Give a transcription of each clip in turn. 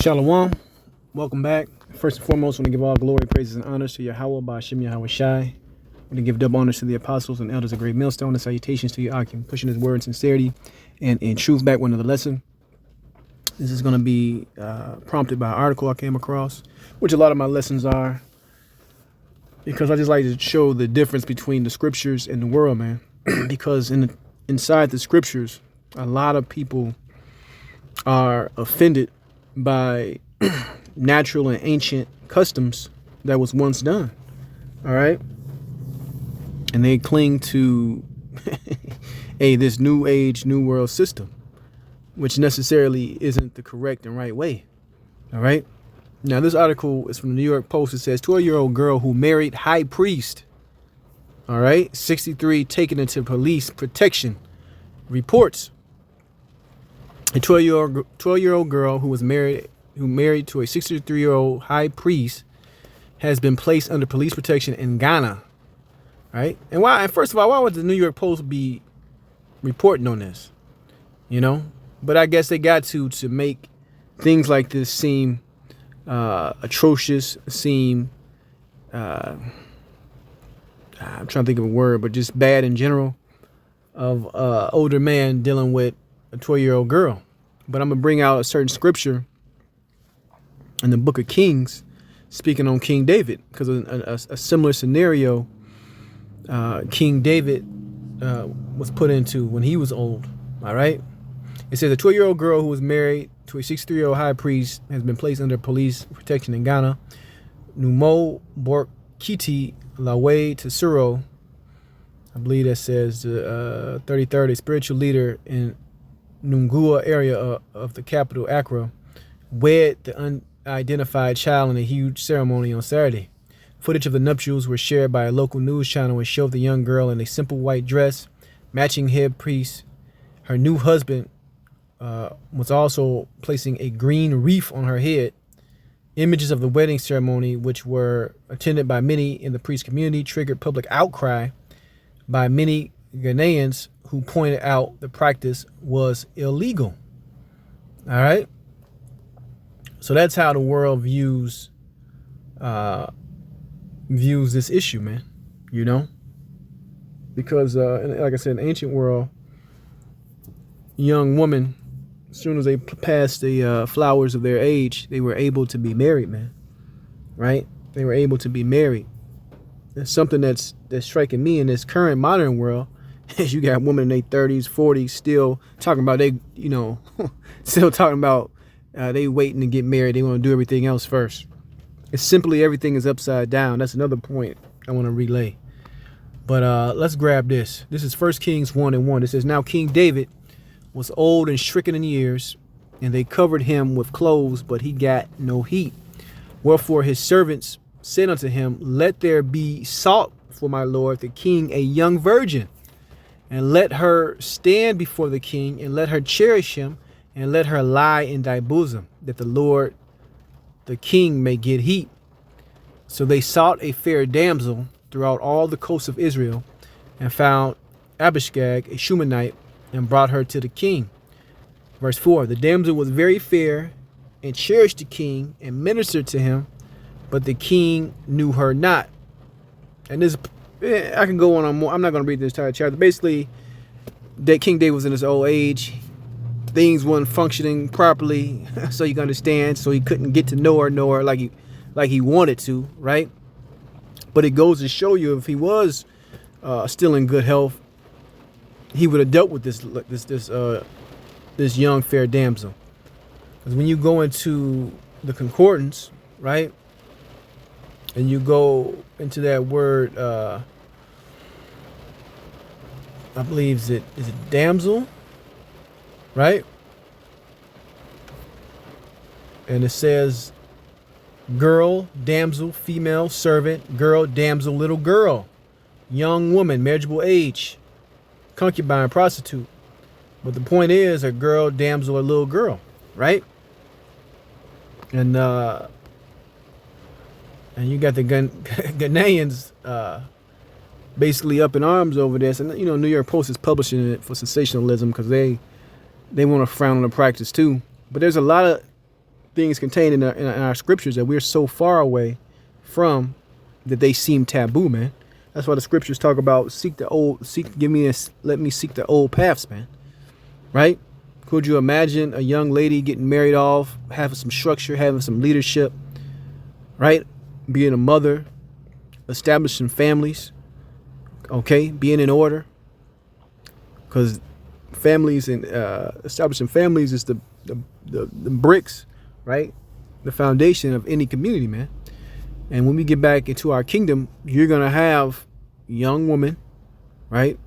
Shalom. Welcome back. First and foremost, I want to give all glory, praises, and honors to Yahweh by Hashem Yahweh Shai. I want to give double honors to the apostles and elders of Great Millstone and salutations to Akim, pushing his word in sincerity and in truth back one of the lesson. This is going to be prompted by an article I came across, which a lot of my lessons are, because I just like to show the difference between the scriptures and the world, man. Because inside the scriptures, a lot of people are offended by natural and ancient customs that was once done. All right. And they cling to this new age, new world system, which necessarily isn't the correct and right way. All right. Now, this article is from the New York Post. It says 12-year-old girl who married high priest. All right. 63 taken into police protection. Reports. A 12-year-old girl who married to a 63-year-old high priest has been placed under police protection in Ghana. Right? And first of all, why would the New York Post be reporting on this? You know? But I guess they got to make things like this seem atrocious, seem I'm trying to think of a word, but just bad in general, of older man dealing with a 12-year-old girl. But I'm going to bring out a certain scripture in the book of Kings speaking on King David, because a similar scenario King David was put into when he was old. All right. It says a 12-year-old girl who was married to a 63-year-old high priest has been placed under police protection in Ghana. Numo Borkiti Lawe Tesuro, I believe that says 33rd, a spiritual leader in Nungua area of the capital, Accra, wed the unidentified child in a huge ceremony on Saturday. Footage of the nuptials were shared by a local news channel and showed the young girl in a simple white dress, matching headpiece. Her new husband was also placing a green wreath on her head. Images of the wedding ceremony, which were attended by many in the priest community, triggered public outcry by many Ghanaians who pointed out the practice was illegal. All right. So that's how the world views this issue, man. You know, because like I said, in the ancient world, young women, as soon as they passed the flowers of their age, they were able to be married, man. Right? They were able to be married. It's something that's striking me in this current modern world. Is you got women in their 30s, 40s still talking about still talking about they waiting to get married. They want to do everything else first. It's simply everything is upside down. That's another point I want to relay. But let's grab this. This is 1 Kings 1:1. It says, now King David was old and stricken in years, and they covered him with clothes, but he got no heat. Wherefore his servants said unto him, let there be sought for my lord the king a young virgin, and let her stand before the king, and let her cherish him, and let her lie in thy bosom, that the Lord the king may get heat. So they sought a fair damsel throughout all the coasts of Israel, and found Abishag, a Shumanite, and brought her to the king. Verse 4, the damsel was very fair, and cherished the king, and ministered to him, but the king knew her not. And this, I can go on more. I'm not going to read this entire chapter. Basically, that King David was in his old age. Things weren't functioning properly, so you can understand. So he couldn't get to know her like he wanted to, right? But it goes to show you, if he was still in good health, he would have dealt with this young fair damsel. Because when you go into the concordance, right, and you go into that word, I believe is it damsel, right? And it says girl, damsel, female, servant, girl, damsel, little girl, young woman, marriageable age, concubine, prostitute. But the point is a girl, damsel, or little girl, right? And you got the Ghanaians basically up in arms over this. And, you know, New York Post is publishing it for sensationalism because they want to frown on the practice too. But there's a lot of things contained in our scriptures that we're so far away from that they seem taboo, man. That's why the scriptures talk about let me seek the old paths, man. Right? Could you imagine a young lady getting married off, having some structure, having some leadership, right? Being a mother, establishing families, okay, being in order. Because families and establishing families is the bricks, right? The foundation of any community, man. And when we get back into our kingdom, you're going to have young women, right,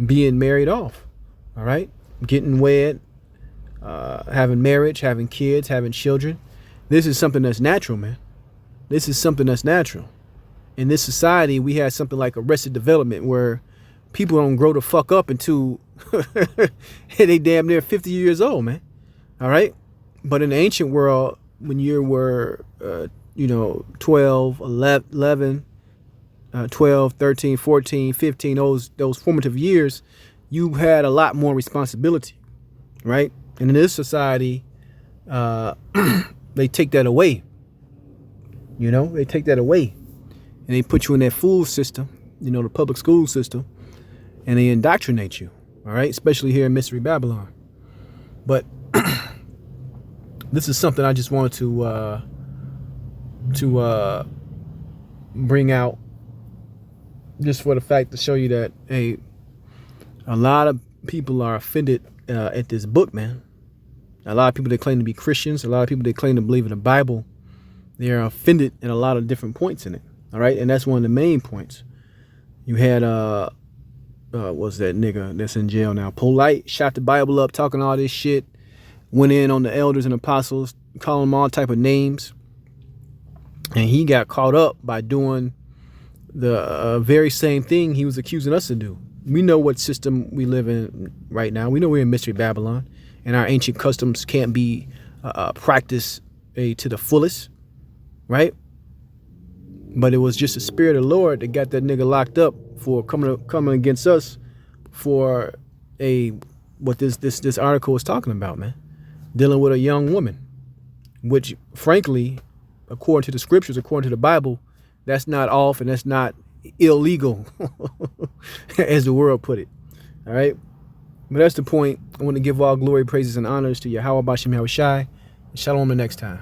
being married off, all right, getting wed, having marriage, having kids, having children. This is something that's natural, man. This is something that's natural. In this society, we have something like arrested development where people don't grow the fuck up until they damn near 50 years old, man. All right. But in the ancient world, when you were, 12, 11, 12, 13, 14, 15, those formative years, you had a lot more responsibility, right? And in this society, they take that away. They take that away. And they put you in that fool system, the public school system, and they indoctrinate you, all right? Especially here in Mystery Babylon. But this is something I just wanted to bring out, just for the fact to show you that, hey, a lot of people are offended at this book, man. A lot of people that claim to be Christians, a lot of people that claim to believe in the Bible, they are offended at a lot of different points in it, all right? And that's one of the main points. You had, what's that nigga that's in jail now? Polite, shot the Bible up, talking all this shit, went in on the elders and apostles, calling them all type of names. And he got caught up by doing the very same thing he was accusing us to do. We know what system we live in right now. We know we're in Mystery Babylon, and our ancient customs can't be practiced to the fullest, right? But it was just the spirit of the Lord that got that nigga locked up for coming against us for what this article is talking about, man. Dealing with a young woman, which frankly, according to the scriptures, according to the Bible, that's not off and that's not illegal, as the world put it. All right. But that's the point. I want to give all glory, praises, and honors to Yahweh Bashem Yahushai. Shalom the next time.